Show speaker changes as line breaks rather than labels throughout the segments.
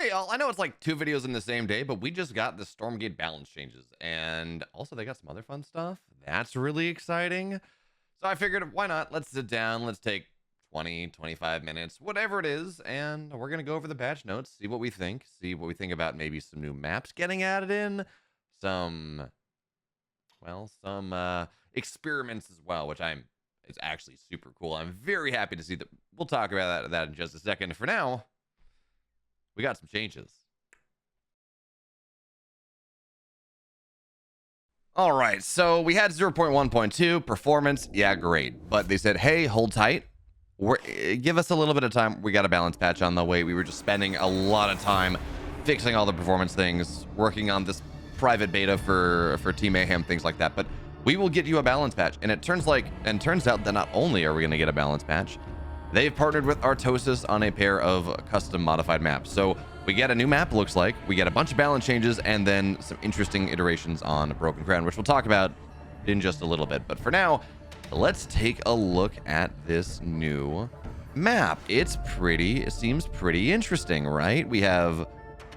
Hey, all, I know it's like 2 videos in the same day, but we just got the Stormgate balance changes. And also they got some other fun stuff. That's really exciting. So I figured, why not? Let's sit down. Let's take 20, 25 minutes, whatever it is. And we're going to go over the patch notes, see what we think. See what we think about maybe some new maps getting added in. Some experiments as well, which it's actually super cool. I'm very happy to see that. We'll talk about that in just a second. For now, we got some changes. All right, so we had 0.1.2 performance. Yeah, great. But they said, hey, hold tight. Give us a little bit of time. We got a balance patch on the way. We were just spending a lot of time fixing all the performance things, working on this private beta for Team Mayhem, things like that. But we will get you a balance patch. And it turns out that not only are we going to get a balance patch, they've partnered with Artosis on a pair of custom modified maps. So we get a new map, looks like. We get a bunch of balance changes and then some interesting iterations on Broken Crown, which we'll talk about in just a little bit. But for now, let's take a look at this new map. It seems pretty interesting, right? We have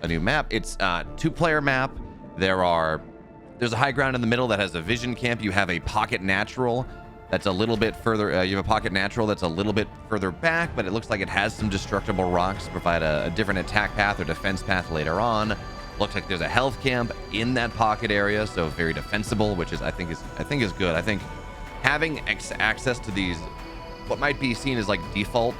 a new map. It's a 2-player map. There's a high ground in the middle that has a vision camp. You have a pocket natural that's a little bit further. You have a pocket natural that's a little bit further back, but it looks like it has some destructible rocks to provide a different attack path or defense path later on. Looks like there's a health camp in that pocket area, so very defensible, which is I think is good. I think having access to these, what might be seen as like default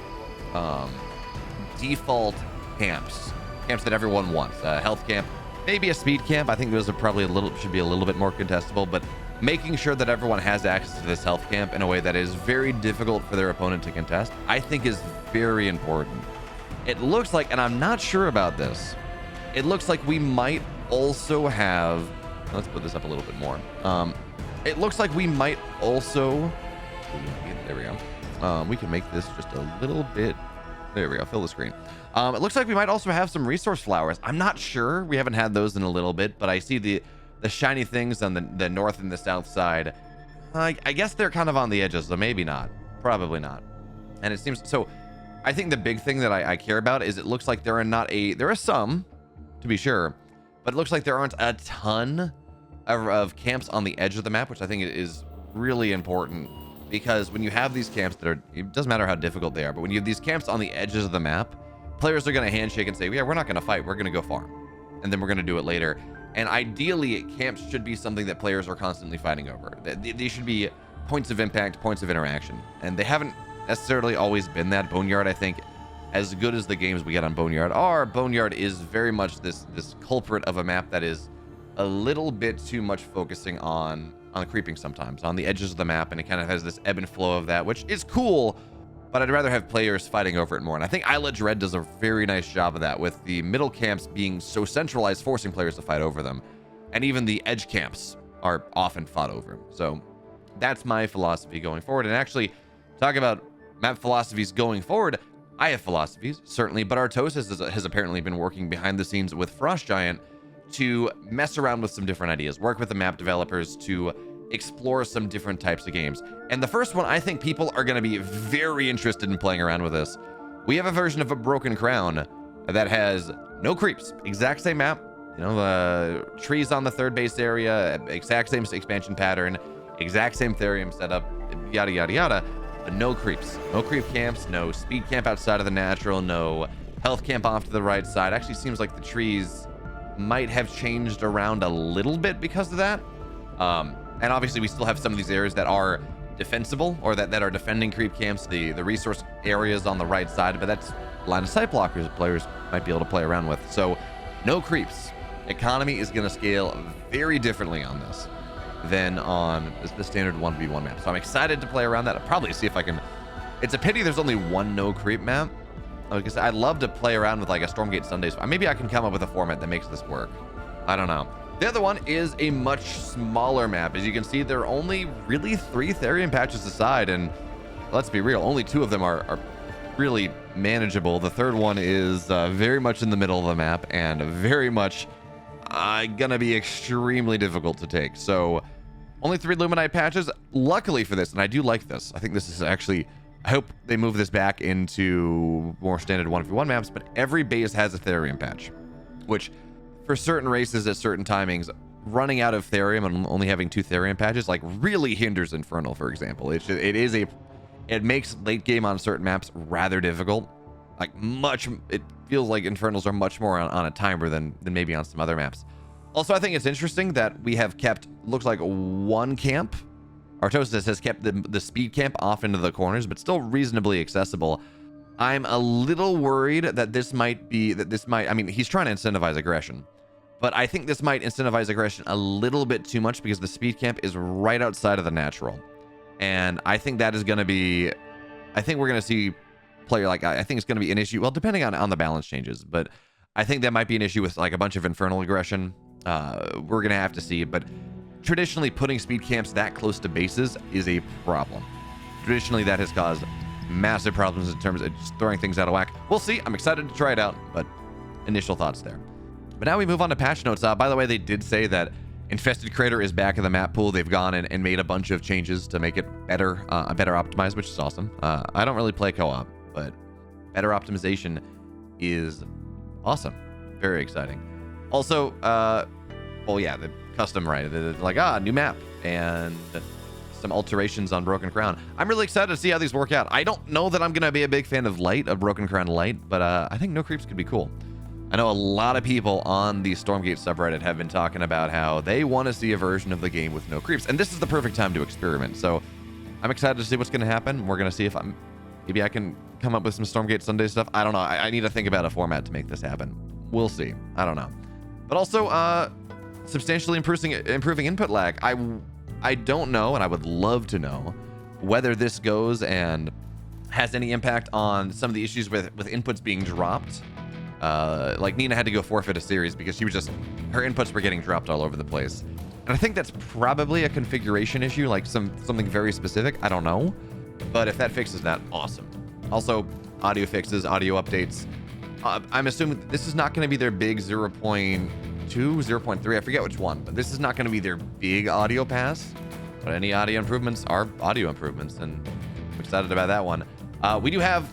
camps that everyone wants. Health camp, maybe a speed camp. I think those are probably should be a little bit more contestable, but making sure that everyone has access to this health camp in a way that is very difficult for their opponent to contest, I think is very important. It looks like, and I'm not sure about this, it looks like we might also have, let's put this up a little bit more. It looks like we might also, there we go. We can make this just a little bit, there we go, fill the screen. It looks like we might also have some resource flowers. I'm not sure, we haven't had those in a little bit, but I see the shiny things on the north and the south side. I guess they're kind of on the edges, so maybe not, probably not. And it seems, so I think the big thing that I care about is it looks like there are some, to be sure, but it looks like there aren't a ton of camps on the edge of the map, which I think is really important, because when you have these camps it doesn't matter how difficult they are, but when you have these camps on the edges of the map, players are going to handshake and say, yeah, we're not going to fight, we're going to go farm, and then we're going to do it later. And ideally, camps should be something that players are constantly fighting over. They should be points of impact, points of interaction, and they haven't necessarily always been that. Boneyard, I think, as good as the games we get on Boneyard are, Boneyard is very much this culprit of a map that is a little bit too much focusing on creeping sometimes, on the edges of the map, and it kind of has this ebb and flow of that, which is cool, but I'd rather have players fighting over it more. And I think Isla Dread does a very nice job of that, with the middle camps being so centralized, forcing players to fight over them. And even the edge camps are often fought over. So that's my philosophy going forward. And actually, talk about map philosophies going forward, I have philosophies, certainly, but Artosis has apparently been working behind the scenes with Frost Giant to mess around with some different ideas, work with the map developers to explore some different types of games. And the first one, I think people are going to be very interested in playing around with this. We have a version of a Broken Crown that has no creeps, exact same map, trees on the third base area, exact same expansion pattern, exact same Therium setup, yada yada yada, but no creeps, no creep camps, no speed camp outside of the natural, no health camp off to the right side. Actually seems like the trees might have changed around a little bit because of that. And obviously we still have some of these areas that are defensible, or that are defending creep camps, the resource areas on the right side, but that's line of sight blockers that players might be able to play around with. So no creeps. Economy is going to scale very differently on this than on the standard 1v1 map. So I'm excited to play around that. I'll probably see if I can. It's a pity there's only one no creep map. Like I said, I'd love to play around with like a Stormgate Sundays. Maybe I can come up with a format that makes this work. I don't know. The other one is a much smaller map. As you can see, there are only really 3 Therium patches aside, and let's be real, only 2 of them are really manageable. The third one is very much in the middle of the map and very much gonna be extremely difficult to take. So only 3 Luminite patches, luckily for this, and I do like this. I think this is actually I hope they move this back into more standard 1v1 maps, but every base has a therium patch, which for certain races at certain timings, running out of therium and only having 2 therium patches like really hinders Infernal, for example. It makes late game on certain maps rather difficult. Like it feels like Infernals are much more on a timer than maybe on some other maps. Also, I think it's interesting that we have kept, looks like one camp. Artosis has kept the speed camp off into the corners, but still reasonably accessible. I'm a little worried that I mean, he's trying to incentivize aggression, but I think this might incentivize aggression a little bit too much because the speed camp is right outside of the natural. And I think that is going to be, I think we're going to see player, like, I think it's going to be an issue. Well, depending on the balance changes, but I think that might be an issue with like a bunch of Infernal aggression. We're going to have to see, but traditionally putting speed camps that close to bases is a problem. Traditionally, that has caused massive problems in terms of just throwing things out of whack. We'll see. I'm excited to try it out, but initial thoughts there. But now we move on to patch notes. By the way, they did say that Infested Crater is back in the map pool. They've gone and made a bunch of changes to make it better optimized, which is awesome. I don't really play co-op, but better optimization is awesome. Very exciting. Also, well, yeah, the custom, right? Like, new map and some alterations on Broken Crown. I'm really excited to see how these work out. I don't know that I'm going to be a big fan of Broken Crown Light, but I think no creeps could be cool. I know a lot of people on the Stormgate subreddit have been talking about how they want to see a version of the game with no creeps, and this is the perfect time to experiment. So I'm excited to see what's going to happen. We're going to see if maybe I can come up with some Stormgate Sunday stuff. I don't know. I need to think about a format to make this happen. We'll see. I don't know. But also, substantially improving input lag. I don't know, and I would love to know whether this goes and has any impact on some of the issues with inputs being dropped. Like Nina had to go forfeit a series because her inputs were getting dropped all over the place. And I think that's probably a configuration issue, like something very specific. I don't know. But if that fixes that, awesome. Also, audio fixes, audio updates. I'm assuming this is not going to be their big 0.2, 0.3. I forget which one, but this is not going to be their big audio pass. But any audio improvements are audio improvements, and I'm excited about that one. We do have,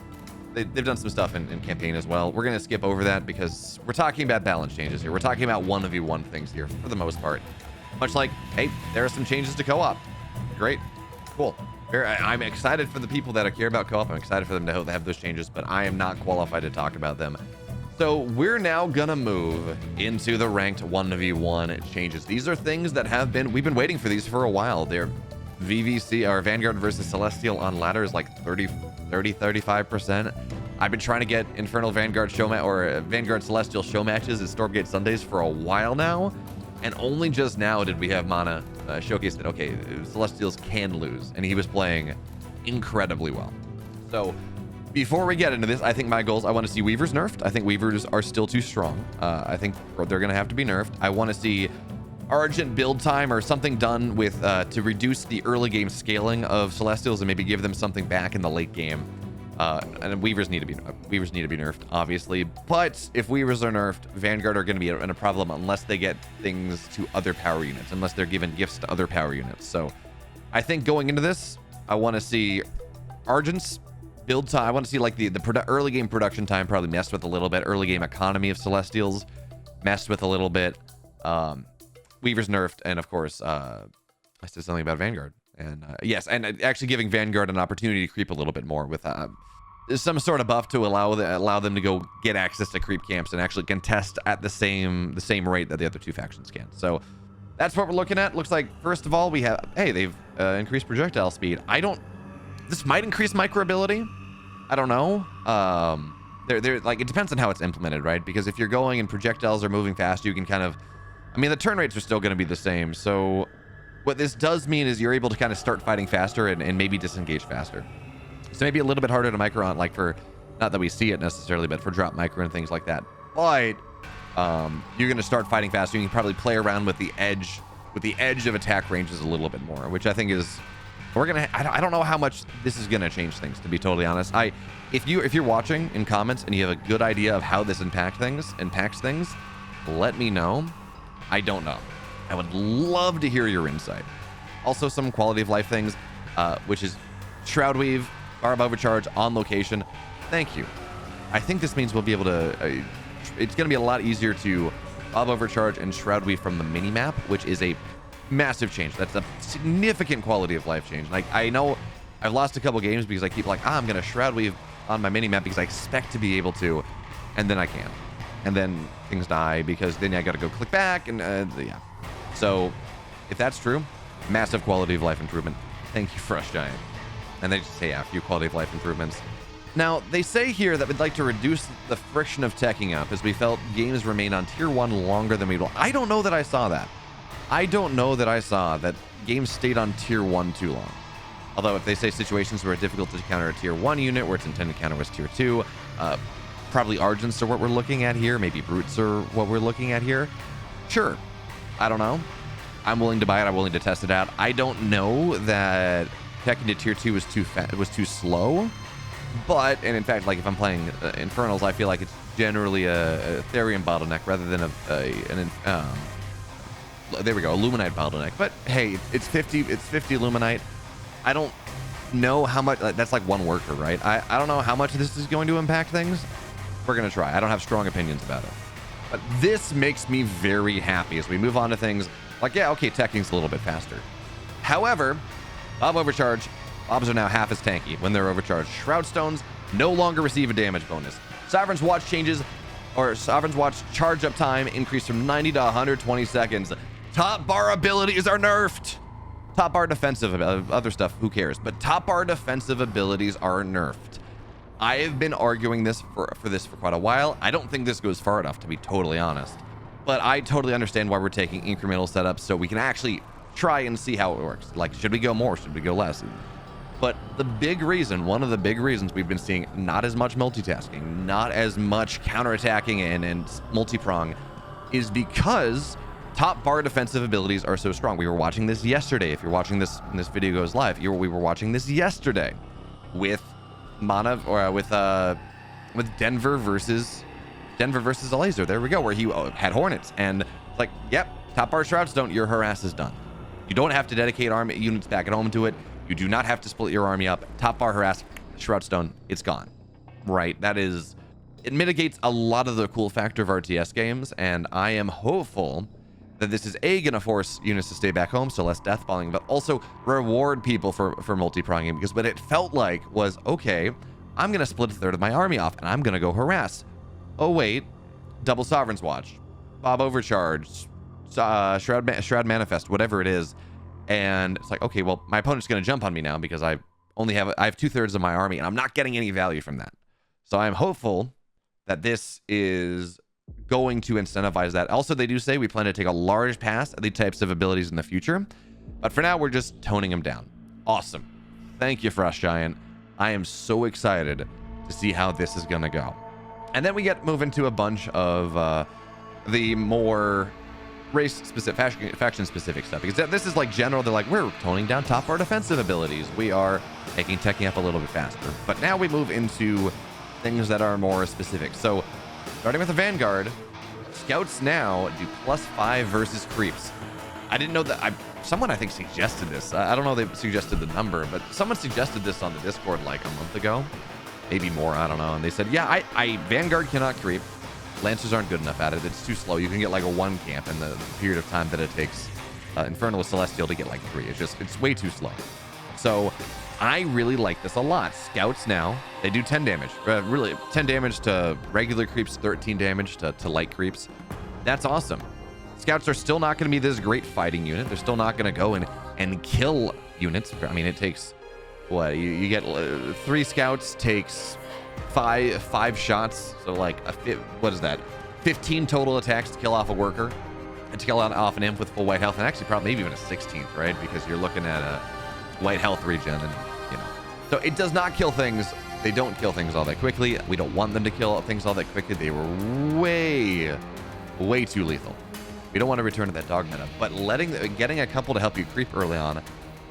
they've done some stuff in campaign as well. We're going to skip over that because we're talking about balance changes here. We're talking about 1v1 things here for the most part. Much like, hey, there are some changes to co-op. Great. Cool. I'm excited for the people that care about co-op. I'm excited for them to have those changes, but I am not qualified to talk about them. So we're now gonna move into the ranked 1v1 changes. These are things that we've been waiting for these for a while. They're VVC, or Vanguard versus Celestial on ladder is like 35%. I've been trying to get Infernal Vanguard Vanguard Celestial show matches at Stormgate Sundays for a while now. And only just now did we have Mana showcase that, okay, Celestials can lose. And he was playing incredibly well. So before we get into this, I think my goals, I want to see Weavers nerfed. I think Weavers are still too strong. I think they're going to have to be nerfed. I want to see Argent build time or something done with to reduce the early game scaling of Celestials and maybe give them something back in the late game. And Weavers need to be nerfed, obviously. But if Weavers are nerfed, Vanguard are going to be in a problem unless they get things to other power units, unless they're given gifts to other power units. So I think going into this, I want to see Argent's build time. I want to see like the early game production time probably messed with a little bit. Early game economy of Celestials messed with a little bit. Weavers nerfed, and of course, I said something about Vanguard. And yes, and actually giving Vanguard an opportunity to creep a little bit more with some sort of buff to allow them to go get access to creep camps and actually contest at the same rate that the other two factions can. So that's what we're looking at. Looks like first of all we have, hey, they've increased projectile speed. This might increase micro ability. I don't know. They're like, it depends on how it's implemented, right? Because if you're going and projectiles are moving fast, you can kind of, I mean, the turn rates are still going to be the same. So what this does mean is you're able to kind of start fighting faster and maybe disengage faster. So maybe a little bit harder to micro on, like for, not that we see it necessarily, but for drop micro and things like that. But you're going to start fighting faster. You can probably play around with the edge of attack ranges a little bit more, which I think is, I don't know how much this is going to change things, to be totally honest. If you're watching in comments and you have a good idea of how this impacts things, let me know. I don't know. I would love to hear your insight. Also, some quality of life things, which is Shroud Weave. Barb Overcharge on location. Thank you. I think this means we'll be able to... it's going to be a lot easier to Barb Overcharge and Shroud Weave from the mini-map, which is a massive change. That's a significant quality of life change. Like, I know I've lost a couple games because I keep like, I'm going to Shroud Weave on my mini-map because I expect to be able to, and then I can't. And then things die because then I got to go click back, and yeah. So if that's true, massive quality of life improvement. Thank you, Frost Giant. And they just say, yeah, a few quality of life improvements. Now, they say here that we'd like to reduce the friction of teching up as we felt games remain on tier 1 longer than we'd want. I don't know that I saw that. I don't know that I saw that games stayed on tier 1 too long. Although if they say situations where it's difficult to counter a tier 1 unit where its intended counter was tier 2, probably Argents are what we're looking at here. Maybe Brutes are what we're looking at here. Sure. I don't know. I'm willing to buy it. I'm willing to test it out. I don't know that teching to tier 2 was too slow. But, and in fact, like if I'm playing Infernals, I feel like it's generally a Therian bottleneck rather than there we go, a Luminite bottleneck. But hey, it's 50 Luminite. I don't know how much, that's like one worker, right? I don't know how much this is going to impact things. We're going to try. I don't have strong opinions about it. But this makes me very happy as we move on to things like, yeah, okay, teching's a little bit faster. However, Bob Overcharge, Bobs are now half as tanky when they're overcharged. Shroud Stones no longer receive a damage bonus. Sovereign's Watch changes, or Sovereign's Watch charge up time increased from 90 to 120 seconds. Top bar abilities are nerfed. Top bar defensive, other stuff, who cares? But top bar defensive abilities are nerfed. I have been arguing this for quite a while. I don't think this goes far enough, to be totally honest. But I totally understand why we're taking incremental setups so we can actually try and see how it works. Like, should we go more? Should we go less? But the big reason, one of the big reasons we've been seeing not as much multitasking, not as much counterattacking and multi-prong, is because top bar defensive abilities are so strong. We were watching this yesterday. If you're watching this and this video goes live, we were watching this yesterday with with Denver versus Alazer. There we go, where he had Hornets, and it's like, yep, top bar Shroud Stone, your harass is done. You don't have to dedicate army units back at home to it. You do not have to split your army up. Top bar harass, Shroud Stone, it's gone. Right? It mitigates a lot of the cool factor of RTS games, and I am hopeful that this is gonna force units to stay back home, so less death falling, but also reward people for multi-pronging, because what it felt like was, okay, I'm gonna split a third of my army off and I'm gonna go harass. Oh wait, double Sovereign's Watch, Bob Overcharge, Shroud Manifest, whatever it is, and it's like, okay, well, my opponent's gonna jump on me now because I have 2/3 of my army and I'm not getting any value from that. So I'm hopeful that this is going to incentivize that. Also, they do say we plan to take a large pass at the types of abilities in the future, but for now we're just toning them down. Awesome. Thank you, Frost Giant. I am so excited to see how this is gonna go. And then we move into a bunch of the more race-specific, faction-specific stuff, because this is like general. They're like, we're toning down top bar defensive abilities. We are making teching up a little bit faster. But now we move into things that are more specific. So starting with the Vanguard, Scouts now do +5 versus creeps. I didn't know that. Someone I think suggested this. I don't know if they suggested the number, but someone suggested this on the Discord like a month ago, maybe more. I don't know. And they said, yeah, Vanguard cannot creep. Lancers aren't good enough at it. It's too slow. You can get like a 1 camp in the period of time that it takes Infernal with Celestial to get like 3. It's way too slow. So I really like this a lot. Scouts now, they do 10 damage. Really, 10 damage to regular creeps, 13 damage to light creeps. That's awesome. Scouts are still not going to be this great fighting unit. They're still not going to go and kill units. I mean, it takes, what, you get 3 scouts takes 5 shots. So like, what is that? 15 total attacks to kill off a worker and to kill off an imp with full white health. And actually probably maybe even a 16th, right? Because you're looking at a white health regen and, you know. So it does not kill things. They don't kill things all that quickly. We don't want them to kill things all that quickly. They were way too lethal. We don't want to return to that dog meta, but getting a couple to help you creep early on,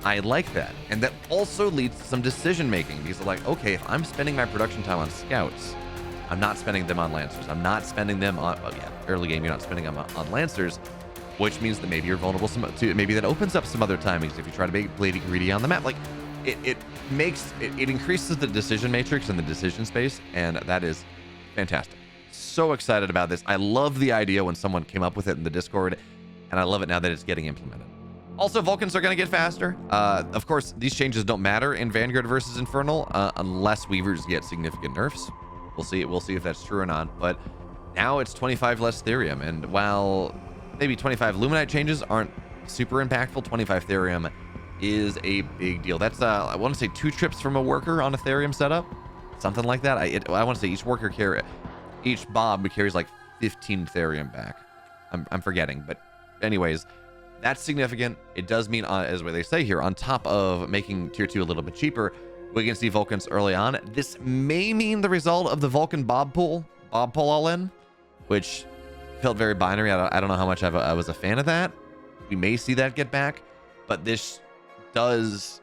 I like that. And that also leads to some decision making, because they're like, okay, if I'm spending my production time on scouts, I'm not spending them on lancers. I'm not spending them on, well, yeah, early game, you're not spending them on lancers, which means that maybe you're vulnerable maybe that opens up some other timings if you try to play greedy on the map. Like, it increases the decision matrix and the decision space, and that is fantastic. So excited about this. I love the idea when someone came up with it in the Discord, and I love it now that it's getting implemented. Also, Vulcans are going to get faster. Of course, these changes don't matter in Vanguard versus Infernal unless Weavers get significant nerfs. We'll see if that's true or not. But now it's 25 less Therium, and while maybe 25 Luminite changes aren't super impactful, 25 Therium is a big deal. That's I want to say 2 trips from a worker on a Therium setup, something like that. I want to say each Bob carries like 15 Therium back. I'm forgetting, but anyways, that's significant. It does mean, as what they say here, on top of making tier 2 a little bit cheaper, we can see Vulcans early on. This may mean the result of the Vulcan Bob pull all in, which felt very binary. I don't know how much I was a fan of that. We may see that get back, but this does,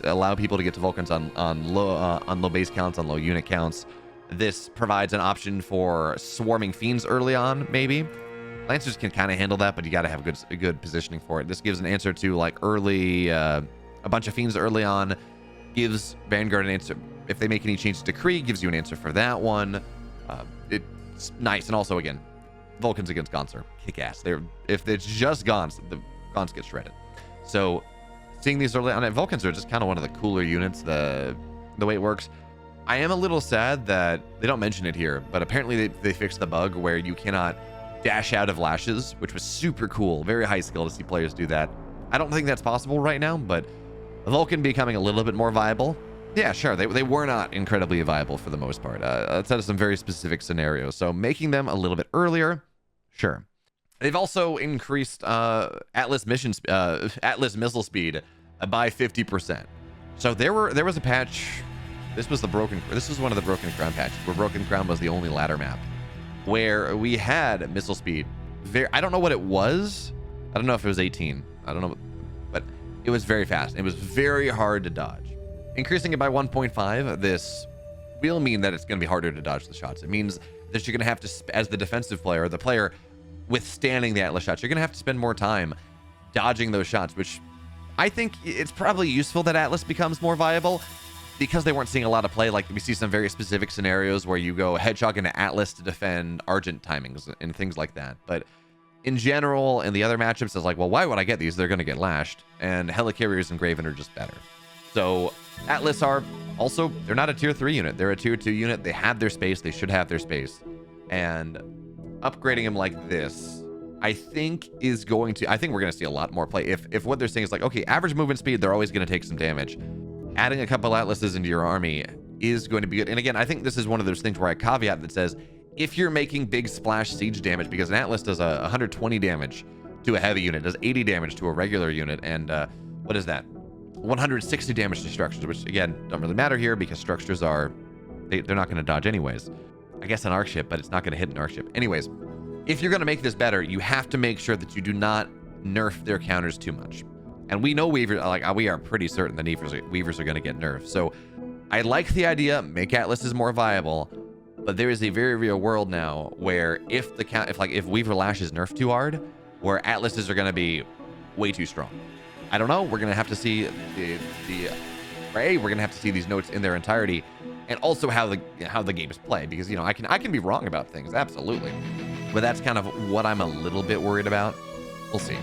allow people to get to Vulcans on low base counts, on low unit counts. This provides an option for swarming fiends early on, maybe. Lancers can kind of handle that, but you got to have good positioning for it. This gives an answer to like early, a bunch of fiends early on. Gives Vanguard an answer. If they make any changes to Krieg, gives you an answer for that one. It's nice. And also, again, Vulcans against Gaunts are kick-ass. If it's just Gaunts, the Gaunts get shredded. So seeing these early on, Vulcans are just kind of one of the cooler units, the way it works. I am a little sad that they don't mention it here, but apparently they fixed the bug where you cannot dash out of lashes, which was super cool. Very high skill to see players do that. I don't think that's possible right now, but Vulcan becoming a little bit more viable. Yeah, sure. They were not incredibly viable for the most part. That's out of some very specific scenarios. So making them a little bit earlier, sure. They've also increased Atlas missile speed by 50%. So there was a patch. This was one of the Broken Crown patches where Broken Crown was the only ladder map where we had missile speed. I don't know what it was. I don't know if it was 18. I don't know, but it was very fast. It was very hard to dodge. Increasing it by 1.5, this will mean that it's going to be harder to dodge the shots. It means that you're going to have to, as the defensive player, the player withstanding the Atlas shots, you're going to have to spend more time dodging those shots, which I think it's probably useful that Atlas becomes more viable, because they weren't seeing a lot of play. Like we see some very specific scenarios where you go Hedgehog into Atlas to defend Argent timings and things like that. But in general, in the other matchups, it's like, well, why would I get these? They're going to get lashed. And Helicarriers and Graven are just better. So Atlas are also, they're not a tier 3 unit. They're a tier 2 unit. They have their space. They should have their space. And upgrading them like this, I think we're going to see a lot more play. If what they're saying is like, okay, average movement speed, they're always going to take some damage. Adding a couple Atlases into your army is going to be good. And again, I think this is one of those things where I caveat that says, if you're making big splash siege damage, because an Atlas does 120 damage to a heavy unit, does 80 damage to a regular unit, and what is that? 160 damage to structures, which again, don't really matter here because structures they're not going to dodge anyways. I guess an arc ship, but it's not going to hit an arc ship. Anyways, if you're going to make this better, you have to make sure that you do not nerf their counters too much. And we know Weavers, we are pretty certain that Weavers are going to get nerfed. So I like the idea, make Atlases more viable, but there is a very real world now where if Weaver Lash is nerfed too hard, where Atlases are going to be way too strong. I don't know. We're going to have to see we're going to have to see these notes in their entirety, and also how the games play, because I can be wrong about things, absolutely, but that's kind of what I'm a little bit worried about. We'll see.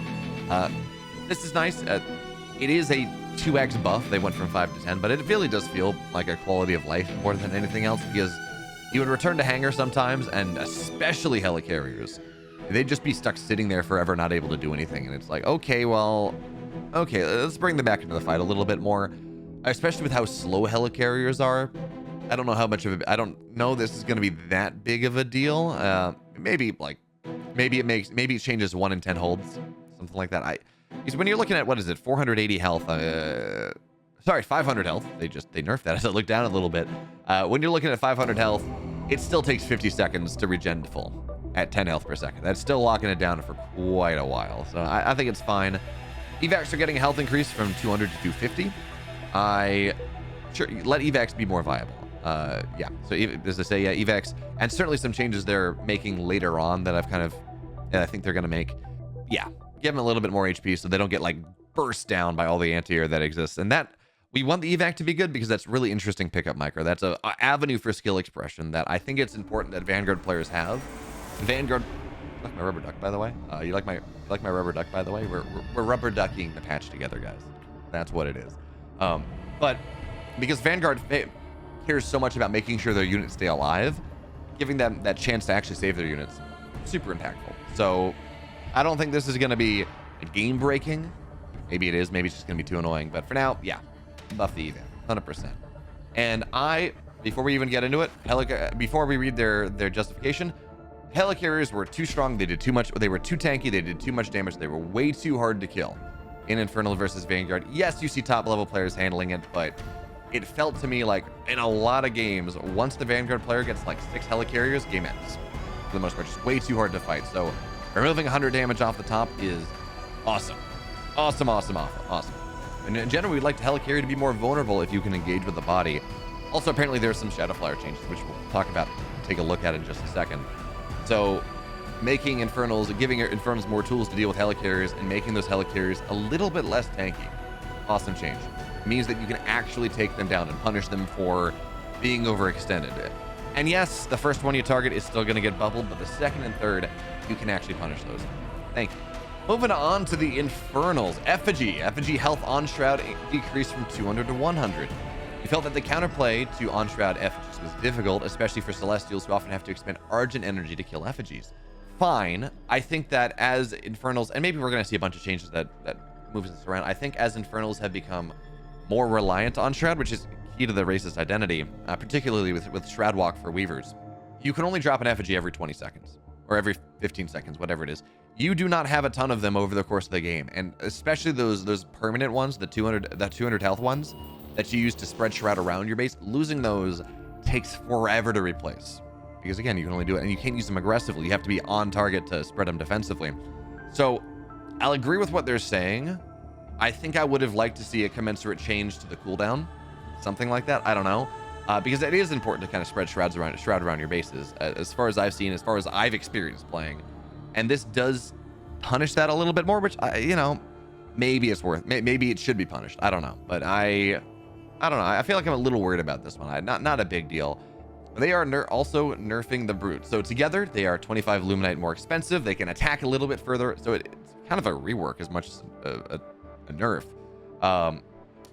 This is nice. It is a 2x buff. They went from 5 to 10, but it really does feel like a quality of life more than anything else, because you would return to hangar sometimes, and especially helicarriers, they'd just be stuck sitting there forever, not able to do anything. And it's like, okay, let's bring them back into the fight a little bit more, especially with how slow helicarriers are. I don't know how much of I don't know this is going to be that big of a deal. Maybe it changes 1 in 10 holds, something like that. Because when you're looking at, 480 health, 500 health. They nerfed that as I look down a little bit. When you're looking at 500 health, it still takes 50 seconds to regen to full at 10 health per second. That's still locking it down for quite a while. So I think it's fine. Evacs are getting a health increase from 200 to 250. Sure, let evacs be more viable. Yeah, so as I say, yeah, evacs, and certainly some changes they're making later on that I think they're going to make. Yeah, give them a little bit more HP so they don't get burst down by all the anti-air that exists. And that we want the evac to be good because that's really interesting pickup micro. That's a avenue for skill expression that I think it's important that Vanguard players have. Vanguard, you like my rubber duck, by the way? You like my rubber duck, by the way? We're rubber ducking the patch together, guys. That's what it is. But because Vanguard cares so much about making sure their units stay alive, giving them that chance to actually save their units, super impactful. So I don't think this is going to be game breaking. Maybe it is. Maybe it's just going to be too annoying. But for now, yeah, buff the evac, 100%. And before we even get into it, before we read their justification, helicarriers were too strong. They did too much. They were too tanky. They did too much damage. They were way too hard to kill in Infernal versus Vanguard. Yes, you see top level players handling it, but it felt to me like in a lot of games, once the Vanguard player gets like 6 helicarriers, game ends. For the most part, just way too hard to fight. So removing 100 damage off the top is awesome. Awesome. And in general, we'd like the helicarrier to be more vulnerable if you can engage with the body. Also, apparently there's some Shadowflyer changes, which we'll talk about, take a look at in just a second. So making giving Infernals more tools to deal with helicarriers and making those helicarriers a little bit less tanky. Awesome change. It means that you can actually take them down and punish them for being overextended. And yes, the first one you target is still going to get bubbled, but the second and third, you can actually punish those. Thank you. Moving on to the Infernals. Effigy health on Shroud decreased from 200 to 100. We felt that the counterplay to on Shroud effigies was difficult, especially for Celestials who often have to expend Argent energy to kill effigies. Fine. I think that as Infernals, and maybe we're going to see a bunch of changes that moves this around. I think as Infernals have become more reliant on Shroud, which is key to the race's identity, particularly with Shroud Walk for Weavers, you can only drop an effigy every 20 seconds or every 15 seconds, whatever it is. You do not have a ton of them over the course of the game, and especially those permanent ones, the 200 health ones that you use to spread Shroud around your base. Losing those takes forever to replace because again, you can only do it, and you can't use them aggressively. You have to be on target to spread them defensively. So I'll agree with what they're saying. I think I would have liked to see a commensurate change to the cooldown, something like that. I don't know, because it is important to kind of spread Shroud around your bases, as far as I've seen, as far as I've experienced playing. And this does punish that a little bit more, which maybe it's maybe it should be punished. I don't know, but I don't know. I feel like I'm a little worried about this one. Not a big deal. They are also nerfing the Brute. So together they are 25 Luminite more expensive. They can attack a little bit further. So it's kind of a rework as much as a nerf.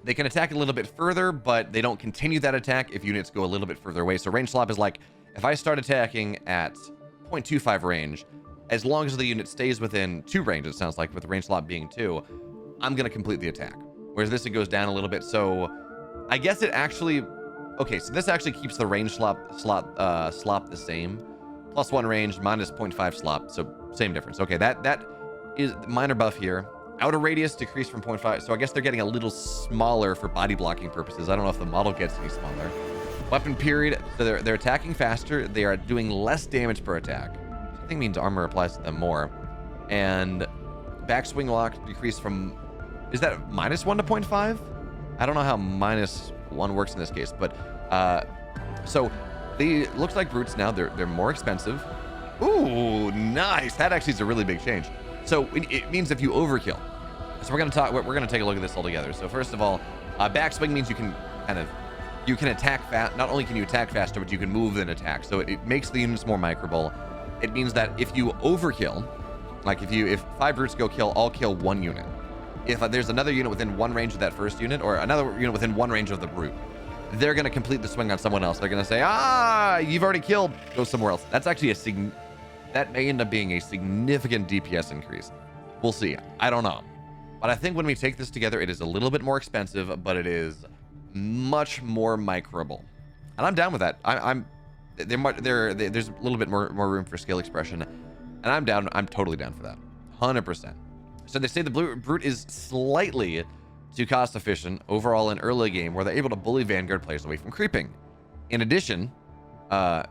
They can attack a little bit further, but they don't continue that attack if units go a little bit further away. So range slop is like, if I start attacking at 0.25 range, as long as the unit stays within 2 range, it sounds like, with range slop being 2, I'm going to complete the attack. Whereas this, it goes down a little bit. So I guess it actually, okay, so this actually keeps the range slop the same. +1 range, minus 0.5 slop. So same difference. Okay, that is minor buff here. Outer radius decreased from 0.5. So I guess they're getting a little smaller for body blocking purposes. I don't know if the model gets any smaller. Weapon period, so they're attacking faster. They are doing less damage per attack. I think means armor applies to them more. And backswing lock decreased from, is that -1 to 0.5? I don't know how -1 works in this case, but so they looks like Brutes now, they're more expensive. Ooh, nice. That actually is a really big change. So it means if you overkill. So we're gonna take a look at this all together. So first of all, backswing means you can attack fast. Not only can you attack faster, but you can move and attack. So it makes the units more microable. It means that if you overkill, like if 5 Brutes go kill, I'll kill 1 unit. If there's another unit within 1 range of that first unit, or another unit within 1 range of the Brute, they're going to complete the swing on someone else. They're going to say, you've already killed, go somewhere else. That's actually that may end up being a significant DPS increase. We'll see. I don't know. But I think when we take this together, it is a little bit more expensive, but it is much more microable. And I'm down with that. There's a little bit more room for skill expression, and I'm down. I'm totally down for that, 100%. So they say the Brute is slightly too cost efficient overall in early game, where they're able to bully Vanguard players away from creeping. In addition,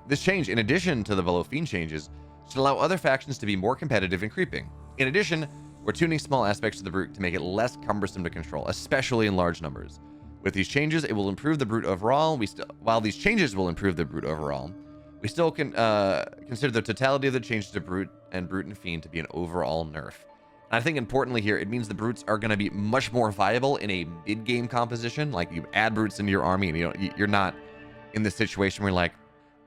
this change, in addition to the below fiend changes, should allow other factions to be more competitive in creeping. In addition, we're tuning small aspects of the Brute to make it less cumbersome to control, especially in large numbers. With these changes, it will improve the Brute overall. While these changes will improve the Brute overall, we still can consider the totality of the changes to Brute and Fiend to be an overall nerf. And I think importantly here, it means the brutes are going to be much more viable in a mid-game composition. Like, you add brutes into your army, and you're not in this situation where you're like,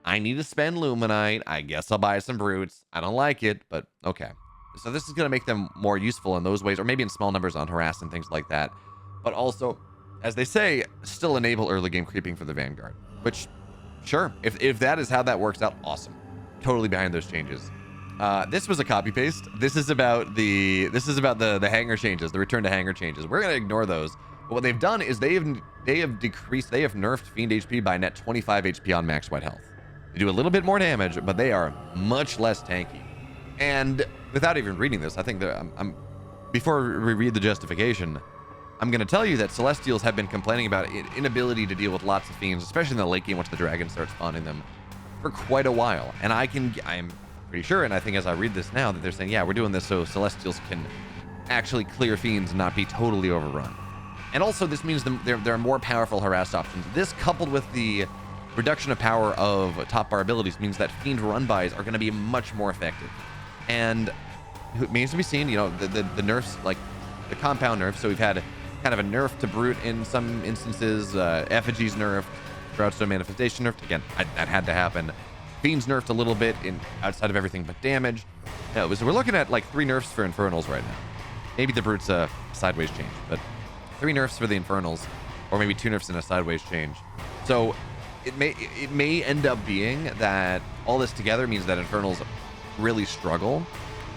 I need to spend Luminite. I guess I'll buy some brutes. I don't like it, but okay. So this is going to make them more useful in those ways, or maybe in small numbers on harass and things like that. But also, as they say, still enable early game creeping for the Vanguard. Which, sure, if that is how that works out, awesome. Totally behind those changes. This was a copy paste. This is about the hangar changes, the return to hangar changes. We're gonna ignore those. But what they've done is they have nerfed Fiend HP by net 25 HP on max white health. They do a little bit more damage, but they are much less tanky. And without even reading this, I think that before we read the justification, I'm going to tell you that Celestials have been complaining about inability to deal with lots of fiends, especially in the late game once the dragons start spawning them, for quite a while. And I'm pretty sure, and I think as I read this now, that they're saying, yeah, we're doing this so Celestials can actually clear fiends and not be totally overrun. And also, this means there are more powerful harass options. This, coupled with the reduction of power of top bar abilities, means that fiend run-bys are going to be much more effective. And it remains to be seen, the nerfs, like the compound nerfs. So we've had kind of a nerf to brute in some instances, effigies nerfed, Droughstone manifestation nerfed. Again, that had to happen. Fiends nerfed a little bit outside of everything but damage. So we're looking at like 3 nerfs for Infernals right now. Maybe the brute's a sideways change, but 3 nerfs for the Infernals, or maybe 2 nerfs and a sideways change. So it may end up being that all this together means that Infernals really struggle,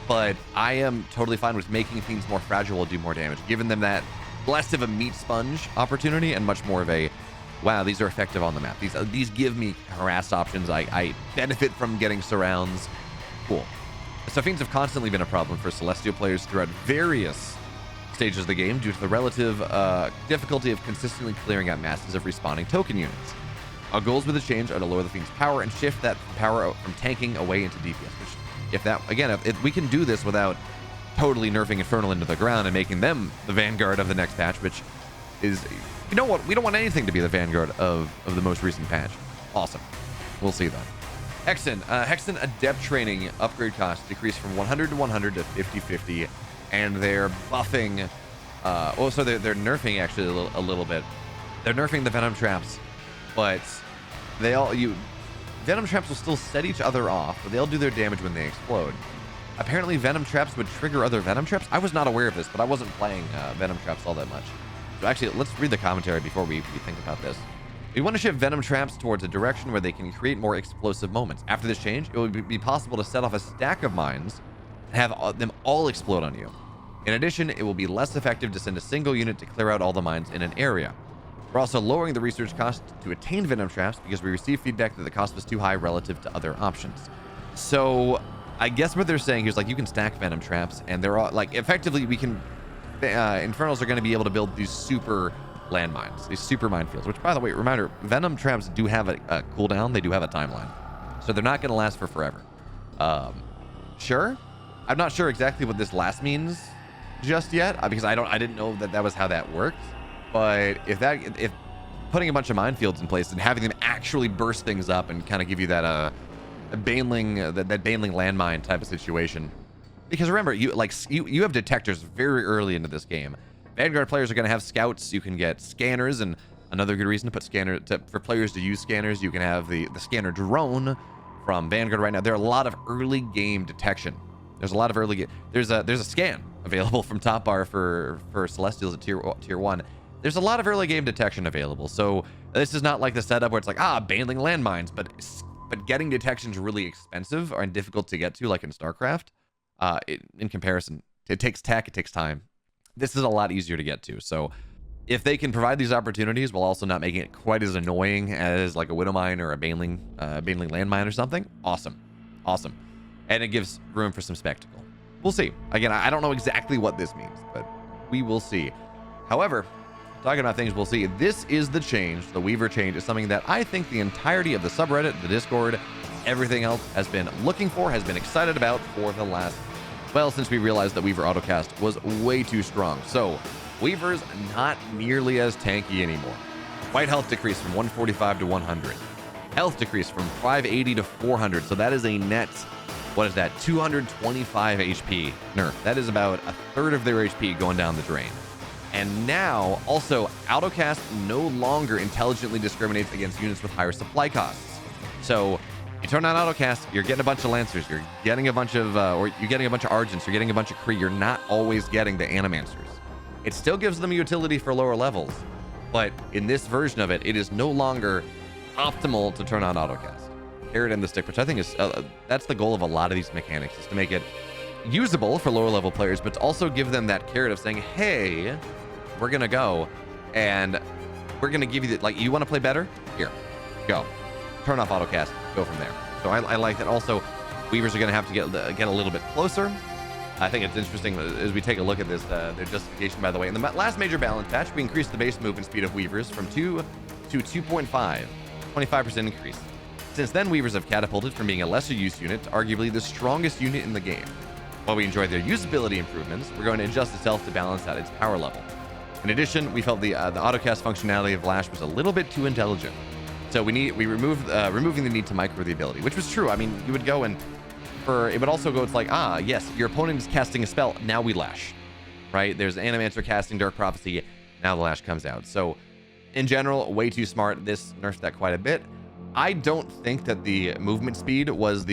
but I am totally fine with making things more fragile do more damage, giving them that less of a meat sponge opportunity and much more of a, wow, these are effective on the map. These give me harass options. I benefit from getting surrounds. Cool. So fiends have constantly been a problem for Celestial players throughout various stages of the game due to the relative difficulty of consistently clearing out masses of respawning token units. Our goals with the change are to lower the Fiend's power and shift that power from tanking away into DPS, which, if we can do this without totally nerfing Infernal into the ground and making them the Vanguard of the next patch, which is, you know what, we don't want anything to be the Vanguard of the most recent patch. Awesome. We'll see, though. Hexen Adept Training upgrade cost decreased from 100 to 100 to 50-50, and they're buffing, so they're nerfing actually a little bit. They're nerfing the Venom traps, but Venom traps will still set each other off, but they'll do their damage when they explode. Apparently, Venom traps would trigger other Venom traps. I was not aware of this, but I wasn't playing Venom traps all that much. So actually, let's read the commentary before we think about this. We want to shift Venom traps towards a direction where they can create more explosive moments. After this change, it would be possible to set off a stack of mines and have them all explode on you. In addition, it will be less effective to send a single unit to clear out all the mines in an area. We're also lowering the research cost to attain Venom traps because we received feedback that the cost was too high relative to other options. So I guess what they're saying here is, like, you can stack Venom traps, and they're all, like, effectively we can, Infernals are going to be able to build these super landmines, these super minefields, which, by the way, reminder, Venom traps do have a cooldown. They do have a timeline. So they're not going to last for forever. Sure. I'm not sure exactly what this last means just yet, because I didn't know that was how that worked. But if putting a bunch of minefields in place and having them actually burst things up and kind of give you that that baneling landmine type of situation, because remember, you have detectors very early into this game. Vanguard players are going to have scouts. You can get scanners, and another good reason to put for players to use scanners, you can have the scanner drone from Vanguard right now. There are a lot of early game detection. There's a lot of early game. There's a scan available from top bar for Celestials at tier 1. There's a lot of early game detection available. So this is not like the setup where it's like, baneling landmines, but getting detection is really expensive and difficult to get to, like in StarCraft. In comparison, it takes tech, it takes time. This is a lot easier to get to. So if they can provide these opportunities while also not making it quite as annoying as like a Widow Mine or a baneling landmine or something, awesome. And it gives room for some spectacle. We'll see. Again, I don't know exactly what this means, but we will see. However, talking about things we'll see, this is the change. The Weaver change is something that I think the entirety of the subreddit, the Discord, everything else has been looking for, has been excited about for the last, since we realized that Weaver autocast was way too strong. So Weaver's not nearly as tanky anymore. White health decreased from 145 to 100. Health decreased from 580 to 400. So that is a net what is that, 225 HP nerf. That is about a third of their HP going down the drain. And now also autocast no longer intelligently discriminates against units with higher supply costs. So you turn on autocast, you're getting a bunch of lancers, you're getting a bunch of or you're getting a bunch of argents, you're getting a bunch of Kree. You're not always getting the animancers. It still gives them utility for lower levels, but in this version of it, it is no longer optimal to turn on autocast. Carrot and the stick, which I think is that's the goal of a lot of these mechanics, is to make it usable for lower level players, but to also give them that carrot of saying, hey, we're gonna go and we're gonna give you the, like, you want to play better, here, go, turn off autocast, go from there. So I like that. Also, weavers are gonna have to get a little bit closer. I think it's interesting as we take a look at this, their justification, by the way. In the last major balance patch, we increased the base movement speed of weavers from 2 to 2.5, 25% increase. Since then, weavers have catapulted from being a lesser used unit to arguably the strongest unit in the game. While we enjoy their usability improvements, we're going to adjust itself to balance out its power level. In addition, we felt the autocast functionality of Lash was a little bit too intelligent. So we removed removing the need to micro the ability, which was true. I mean, you would go and it would also go, it's like, yes, your opponent is casting a spell, now we Lash, right? There's Animancer casting Dark Prophecy, now the Lash comes out. So in general, way too smart. This nerfed that quite a bit. I don't think that the movement speed was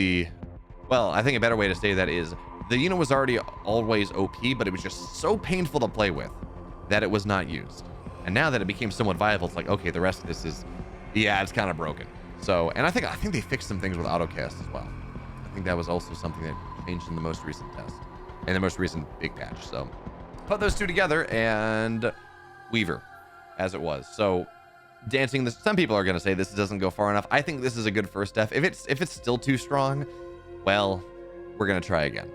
well, I think a better way to say that is the unit was already always OP, but it was just so painful to play with that it was not used. And now that it became somewhat viable, it's like, okay, the rest of this is, yeah, it's kind of broken. So, and I think they fixed some things with autocast as well. I think that was also something that changed in the most recent test, in the most recent big patch. So put those two together and Weaver as it was. So dancing this, some people are going to say this doesn't go far enough. I think this is a good first step. If it's still too strong, well, we're going to try again.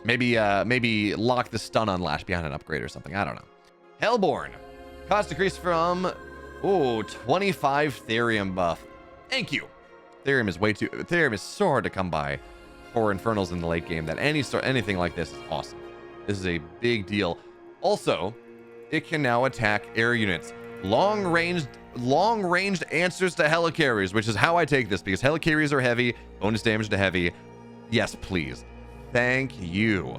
Maybe lock the stun on Lash behind an upgrade or something. I don't know. Hellborn. Cost decrease from 25 Therium buff. Thank you. Therium is so hard to come by for Infernals in the late game that anything like this is awesome. This is a big deal. Also, it can now attack air units. Long-ranged answers to helicarriers, which is how I take this, because helicarriers are heavy, bonus damage to heavy. Yes, please. Thank you.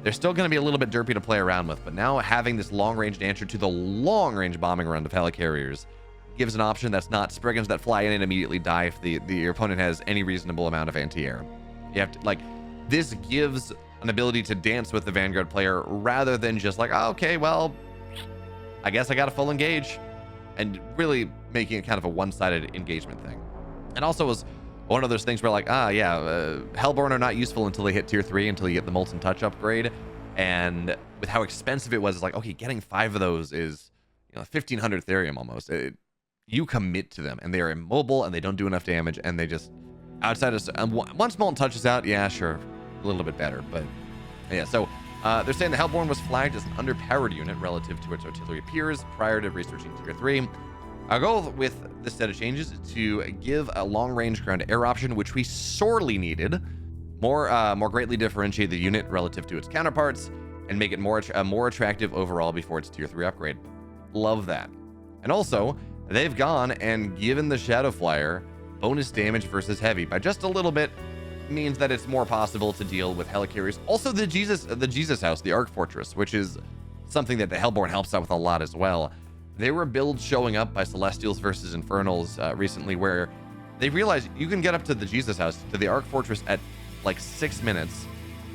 They're still going to be a little bit derpy to play around with, but now having this long-ranged answer to the long-range bombing run of helicarriers gives an option that's not Spriggans that fly in and immediately die if your opponent has any reasonable amount of anti-air. You have to, like, this gives an ability to dance with the Vanguard player rather than just like, oh, okay, well, I guess I got a full engage, and really making it kind of a one-sided engagement thing. And also was one of those things where like, Hellborn are not useful until they hit tier 3, until you get the Molten Touch upgrade. And with how expensive it was, it's like, okay, getting 5 of those is, 1,500 Therium almost. You commit to them, and they are immobile, and they don't do enough damage, and they just, outside of, once Molten Touch is out, yeah, sure, a little bit better, but yeah, so they're saying the Hellborn was flagged as an underpowered unit relative to its artillery peers prior to researching tier 3. Our goal with this set of changes is to give a long-range ground-to-air option, which we sorely needed, more greatly differentiate the unit relative to its counterparts, and make it more attractive overall before its tier 3 upgrade. Love that. And also, they've gone and given the Shadowflyer bonus damage versus heavy by just a little bit. Means that it's more possible to deal with helicarriers. Also, the Jesus House, the Arc Fortress, which is something that the Hellborn helps out with a lot as well. There were builds showing up by Celestials versus Infernals recently where they realized you can get up to the Jesus House, to the Arc Fortress at like 6 minutes,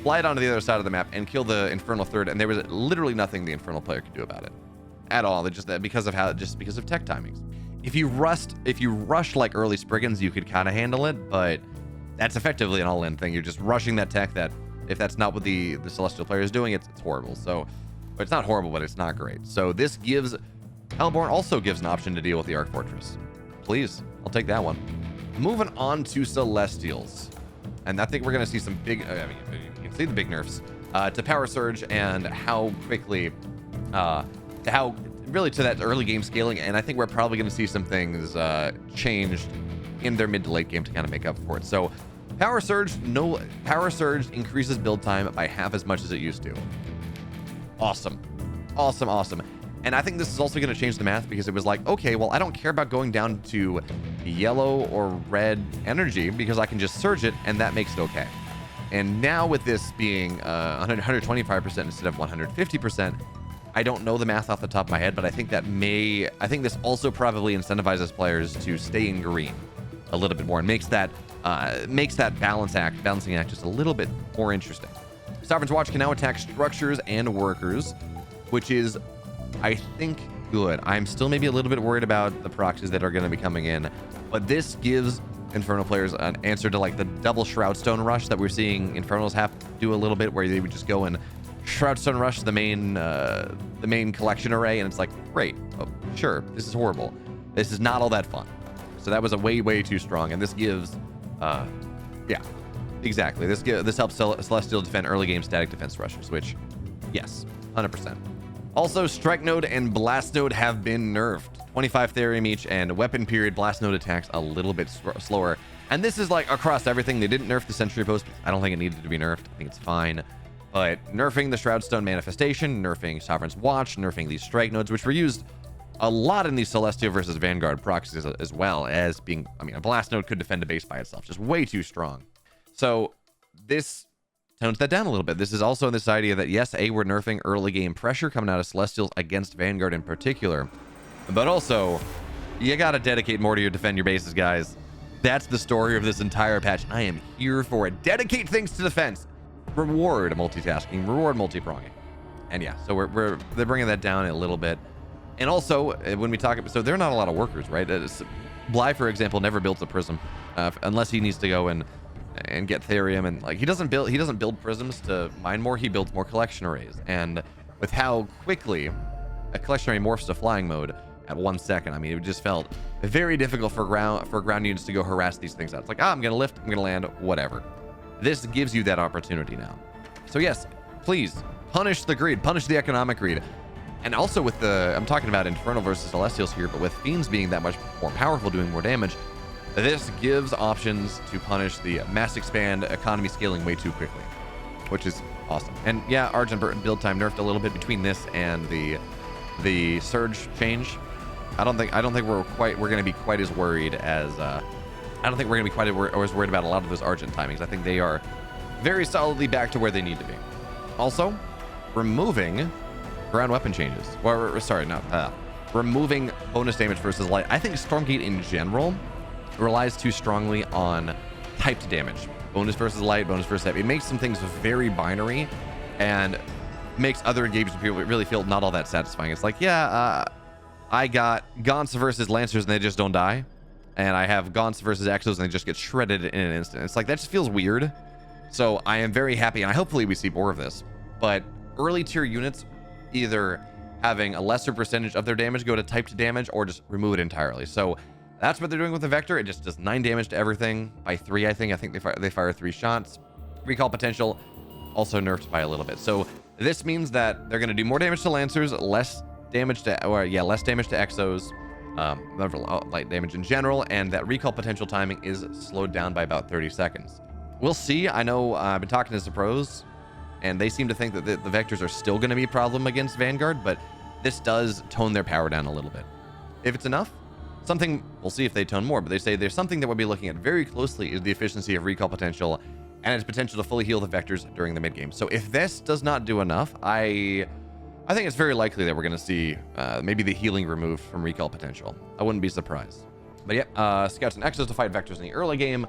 fly it onto the other side of the map, and kill the Infernal third, and there was literally nothing the Infernal player could do about it at all. Just because of tech timings. If you rush like early Spriggans, you could kind of handle it, but that's effectively an all-in thing. You're just rushing that tech that, if that's not what the Celestial player is doing, it's horrible. So, it's not horrible, but it's not great. So this gives, Hellborn also gives an option to deal with the Arc Fortress. Please, I'll take that one. Moving on to Celestials. And I think we're going to see some big, you can see the big nerfs to Power Surge and how quickly, really to that early game scaling. And I think we're probably going to see some things changed in their mid to late game to kind of make up for it. So Power Surge increases build time by half as much as it used to. Awesome. And I think this is also going to change the math, because it was like, okay, well, I don't care about going down to yellow or red energy because I can just surge it, and that makes it okay. And now with this being 125% instead of 150%, I don't know the math off the top of my head, but I think this also probably incentivizes players to stay in green a little bit more and makes that balancing act just a little bit more interesting. Sovereign's Watch can now attack structures and workers, which is, I think, good. I'm still maybe a little bit worried about the proxies that are going to be coming in, but this gives Infernal players an answer to like the double Shroudstone rush that we're seeing Infernals have to do a little bit, where they would just go and Shroudstone rush the main collection array, and it's like, great, oh, sure, this is horrible, this is not all that fun. So that was a way too strong, and this gives yeah, exactly, this helps Celestial defend early game static defense rushes, which, yes, 100%. Also, Strike Node and Blast Node have been nerfed. 25 Therium each, and Weapon Period Blast Node attacks a little bit slower. And this is like across everything. They didn't nerf the Sentry Post. I don't think it needed to be nerfed. I think it's fine. But nerfing the Shroudstone Manifestation, nerfing Sovereign's Watch, nerfing these Strike Nodes, which were used a lot in these Celestial versus Vanguard proxies, as well as being, I mean, a Blast Node could defend a base by itself. Just way too strong. So this tones that down a little bit. This is also this idea that, yes, we're nerfing early game pressure coming out of Celestials against Vanguard in particular, but also you got to dedicate more to defend your bases, guys. That's the story of this entire patch. I am here for it. Dedicate things to defense. Reward multitasking, reward multi-pronging. And yeah, so they're bringing that down a little bit. And also, when we talk about, so there are not a lot of workers, right? Bly, for example, never builds a prism unless he needs to go and get Therium, and like he doesn't build prisms to mine more. He builds more collection arrays. And with how quickly a collection array morphs to flying mode at 1 second, I mean, it just felt very difficult for ground units to go harass these things out. It's like, I'm gonna lift, I'm gonna land, whatever. This gives you that opportunity now. So yes, please punish the greed, punish the economic greed. And also with I'm talking about Infernal versus Celestials here, but with Fiends being that much more powerful, doing more damage, this gives options to punish the mass expand economy scaling way too quickly, which is awesome. And yeah, Argent build time nerfed a little bit between this and the surge change. I don't think we're going to be quite as worried as I don't think we're going to be quite as worried about a lot of those Argent timings. I think they are very solidly back to where they need to be. Also, removing ground weapon changes. Well, sorry, not removing bonus damage versus light. I think Stormgate in general relies too strongly on typed damage. Bonus versus light, bonus versus heavy. It makes some things very binary and makes other engagements really feel not all that satisfying. It's like, yeah, I got Gaunts versus Lancers and they just don't die. And I have Gaunts versus Exos and they just get shredded in an instant. It's like, that just feels weird. So I am very happy, and hopefully we see more of this. But early tier units either having a lesser percentage of their damage go to typed damage or just remove it entirely. So that's what they're doing with the Vector. It just does 9 damage to everything by 3, I think. I think they fire 3 shots. Recall potential also nerfed by a little bit. So this means that they're going to do more damage to Lancers, less damage to Exos, light damage in general, and that recall potential timing is slowed down by about 30 seconds. We'll see. I know I've been talking to some pros, and they seem to think that the Vectors are still going to be a problem against Vanguard, but this does tone their power down a little bit. If it's enough, something, we'll see if they tone more, but they say there's something that we'll be looking at very closely is the efficiency of recall potential and its potential to fully heal the Vectors during the mid game. So if this does not do enough, I think it's very likely that we're going to see maybe the healing removed from recall potential. I wouldn't be surprised. But yeah, Scouts and Exos to fight Vectors in the early game.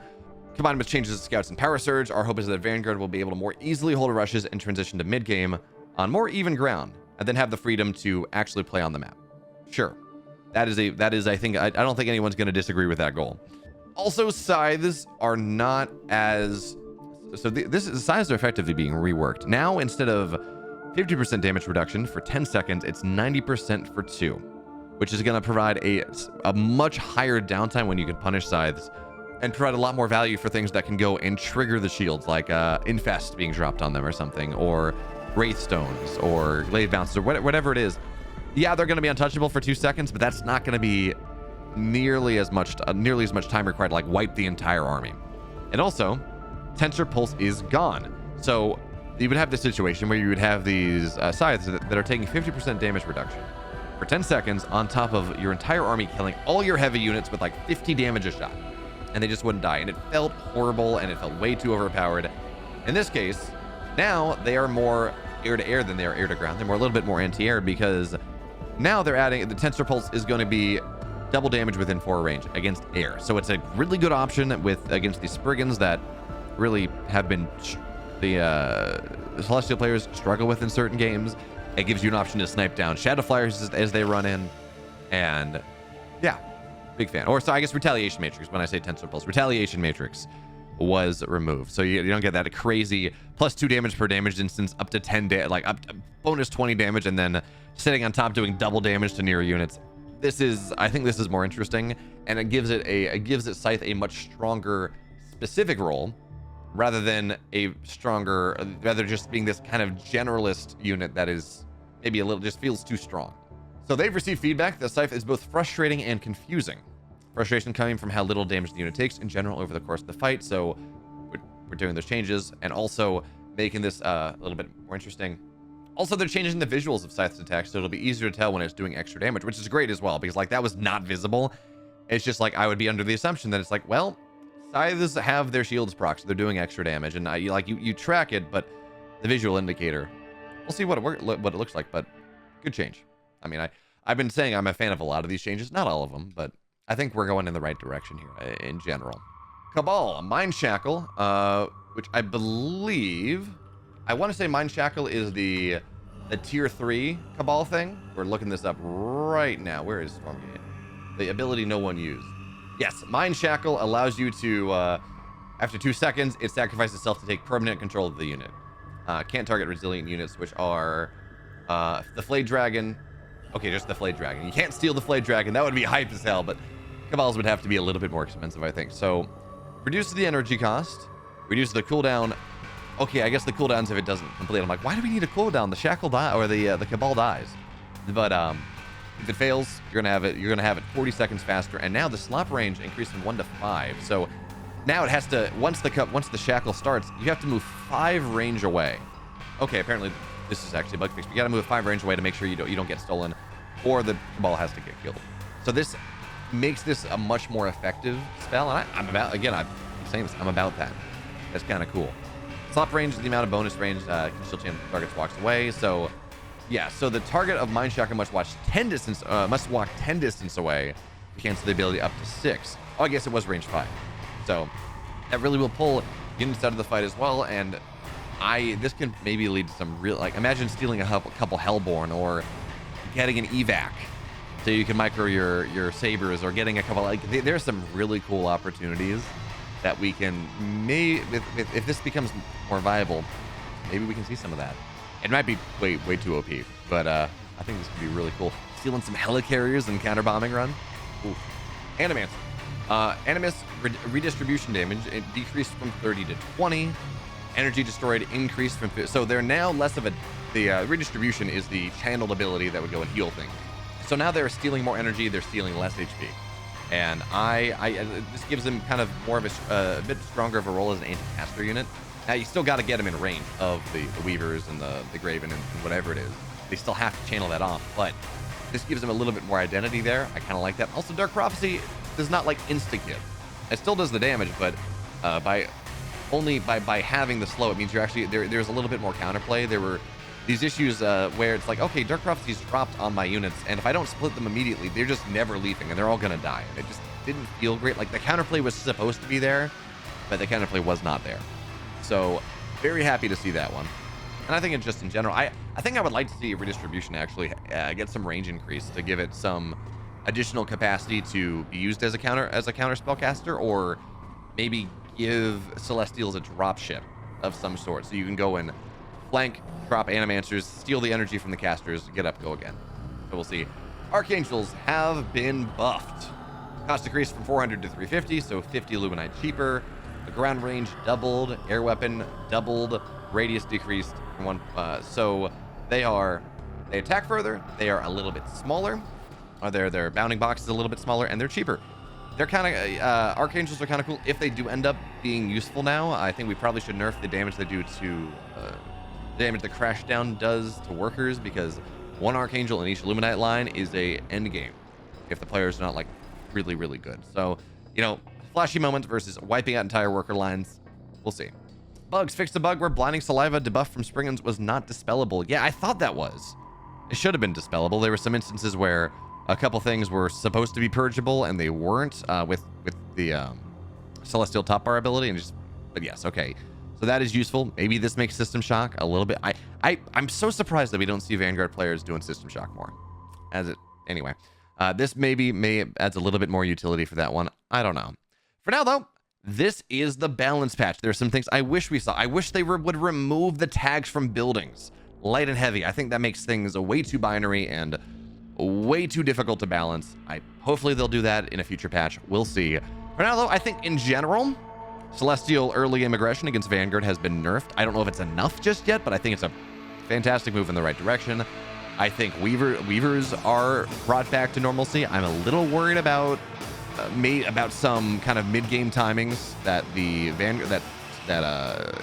Combined with changes to Scouts and Power Surge, our hope is that Vanguard will be able to more easily hold rushes and transition to mid game on more even ground, and then have the freedom to actually play on the map. Sure. That is, I think, I don't think anyone's going to disagree with that goal. Also, Scythes are not as, Scythes are effectively being reworked. Now, instead of 50% damage reduction for 10 seconds, it's 90% for 2, which is going to provide a much higher downtime when you can punish Scythes, and provide a lot more value for things that can go and trigger the shields, like Infest being dropped on them or something, or Wraith Stones, or Glaive Bounces, or whatever it is. Yeah, they're going to be untouchable for 2 seconds, but that's not going to be nearly as much time required to like wipe the entire army. And also, Tensor Pulse is gone. So you would have this situation where you would have these Scythes that are taking 50% damage reduction for 10 seconds on top of your entire army, killing all your heavy units with like 50 damage a shot. And they just wouldn't die. And it felt horrible, and it felt way too overpowered. In this case, now they are more air to air than they are air to ground. They're a little bit more anti-air because now they're adding the Tensor Pulse is going to be double damage within 4 range against air. So it's a really good option against the Spriggans that really have been the Celestial players struggle with in certain games. It gives you an option to snipe down Shadowflyers as they run in. And yeah, big fan. Or so I guess Retaliation Matrix, when I say Tensor Pulse. Retaliation Matrix was removed. So you don't get that crazy +2 damage per damage instance up to 10 like up to bonus 20 damage and then sitting on top doing double damage to near units. I think this is more interesting, and it gives it Scythe a much stronger specific role rather than rather just being this kind of generalist unit that is maybe a little just feels too strong. So they've received feedback that Scythe is both frustrating and confusing. Frustration coming from how little damage the unit takes in general over the course of the fight. So we're doing those changes and also making this a little bit more interesting. Also, they're changing the visuals of Scythe's attacks, so it'll be easier to tell when it's doing extra damage, which is great as well, because like that was not visible. It's just like I would be under the assumption that it's like, well, Scythes have their shields proc, so they're doing extra damage, and you track it, but the visual indicator, we'll see what it looks like. But good change. I mean, I've been saying I'm a fan of a lot of these changes, not all of them, but I think we're going in the right direction here in general. Cabal, a Mind Shackle, which I believe, I want to say Mind Shackle is the tier 3 Cabal thing. We're looking this up right now. Where is Stormgate? The ability no one used. Yes, Mind Shackle allows you to, after 2 seconds, it sacrifices itself to take permanent control of the unit. Can't target resilient units, which are the Flayed Dragon. Okay, just the Flayed Dragon. You can't steal the Flayed Dragon. That would be hype as hell, but Cabals would have to be a little bit more expensive, I think. So, reduces the energy cost, reduces the cooldown. Okay, I guess the cooldowns if it doesn't complete. I'm like, why do we need a cooldown? The Shackle die or the Cabal dies. But if it fails, you're gonna have it 40 seconds faster. And now the slop range increased from 1 to 5. So now it has to once the Shackle starts, you have to move 5 range away. Okay, apparently this is actually a bug fix. You got to move 5 range away to make sure you don't get stolen, or the Cabal has to get killed. So this makes this a much more effective spell. And I'm about that. That's kind of cool. Slop range is the amount of bonus range can still change targets walks away. So yeah, so the target of Mind Shackle must walk 10 distance away to cancel the ability up to 6. Oh, I guess it was range 5. So that really will pull units out of the fight as well. And this can maybe lead to some real, like, imagine stealing a couple Hellborn or getting an evac so you can micro your sabers, or getting a couple, like, there's some really cool opportunities that we can if this becomes more viable, maybe we can see some of that. It might be way too OP, but I think this could be really cool. Stealing some helicarriers and counter bombing run. Ooh. Animancer. Animus redistribution damage, it decreased from 30 to 20. Energy destroyed increased from, so they're now less of the redistribution is the channeled ability that would go and heal things. So now they're stealing more energy, they're stealing less HP. And this gives them kind of more of a bit stronger of a role as an anti-caster unit. Now you still got to get them in range of the Weavers and the Graven and whatever it is. They still have to channel that off, but this gives them a little bit more identity there. I kind of like that. Also, Dark Prophecy does not like insta-give. It still does the damage, but by having the slow, it means you're actually there's a little bit more counterplay. There were these issues where it's like, okay, Dark Prophecy's dropped on my units, and if I don't split them immediately, they're just never leaving, and they're all gonna die. And it just didn't feel great. Like, the counterplay was supposed to be there, but the counterplay was not there. So very happy to see that one. And I think it's just in general, I think I would like to see redistribution actually get some range increase to give it some additional capacity to be used as a counter spellcaster, or maybe give Celestials a drop ship of some sort, so you can go and flank, drop Animancers, steal the energy from the casters, get up, go again. So we'll see. Archangels have been buffed. Cost decreased from 400 to 350, so 50 Illuminite cheaper. The ground range doubled, air weapon doubled, radius decreased from 1. So they attack further. They are a little bit smaller. Their bounding box is a little bit smaller, and they're cheaper. They're kind of Archangels are kind of cool if they do end up being useful. Now I think we probably should nerf the damage they do to damage the crash down does to workers, because one Archangel in each Illuminite line is a end game if the player's not like really good. So, you know, flashy moments versus wiping out entire worker lines, we'll see. Bugs, fixed a bug where blinding saliva debuff from Springans was not dispellable. Yeah, I thought that was. It should have been dispellable. There were some instances where a couple things were supposed to be purgeable and they weren't with the Celestial Top Bar ability. And just, but yes, okay. So that is useful. Maybe this makes System Shock a little bit. I'm so surprised that we don't see Vanguard players doing System Shock more. Anyway, this may adds a little bit more utility for that one. I don't know. For now, though, this is the balance patch. There's some things I wish we saw. I wish they would remove the tags from buildings, light and heavy. I think that makes things way too binary and way too difficult to balance. Hopefully they'll do that in a future patch. We'll see. For now, though, I think in general, Celestial early game aggression against Vanguard has been nerfed. I don't know if it's enough just yet, but I think it's a fantastic move in the right direction. I think Weavers are brought back to normalcy. I'm a little worried about some kind of mid-game timings that the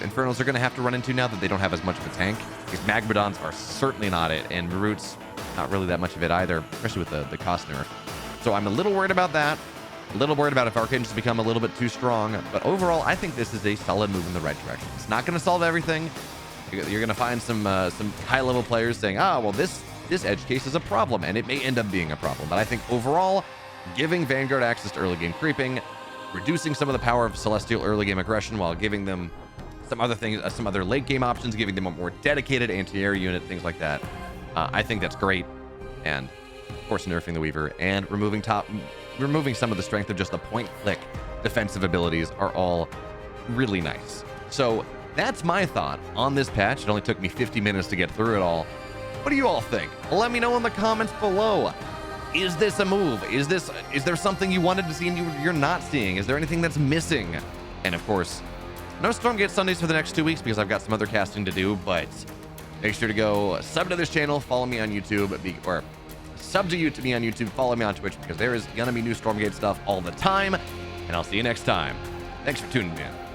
Infernals are going to have to run into now that they don't have as much of a tank. These Magmadons are certainly not it, and Marut's not really that much of it either, especially with the cost nerf. So I'm a little worried about that. A little worried about if Archangels become a little bit too strong, but overall, I think this is a solid move in the right direction. It's not going to solve everything. You're going to find some high-level players saying, well, this edge case is a problem, and it may end up being a problem. But I think overall, giving Vanguard access to early game creeping, reducing some of the power of Celestial early game aggression while giving them some other things, some other late game options, giving them a more dedicated anti-air unit, things like that. I think that's great. And of course, nerfing the Weaver and removing some of the strength of just the point-click defensive abilities are all really nice. So that's my thought on this patch. It only took me 50 minutes to get through it all. What do you all think? Let me know in the comments below. Is this a move? Is there something you wanted to see and you're not seeing? Is there anything that's missing? And of course, no Stormgate Sundays for the next 2 weeks because I've got some other casting to do, but make sure to go sub to this channel, follow me on YouTube, or sub to me on YouTube, follow me on Twitch, because there is gonna be new Stormgate stuff all the time, and I'll see you next time. Thanks for tuning in.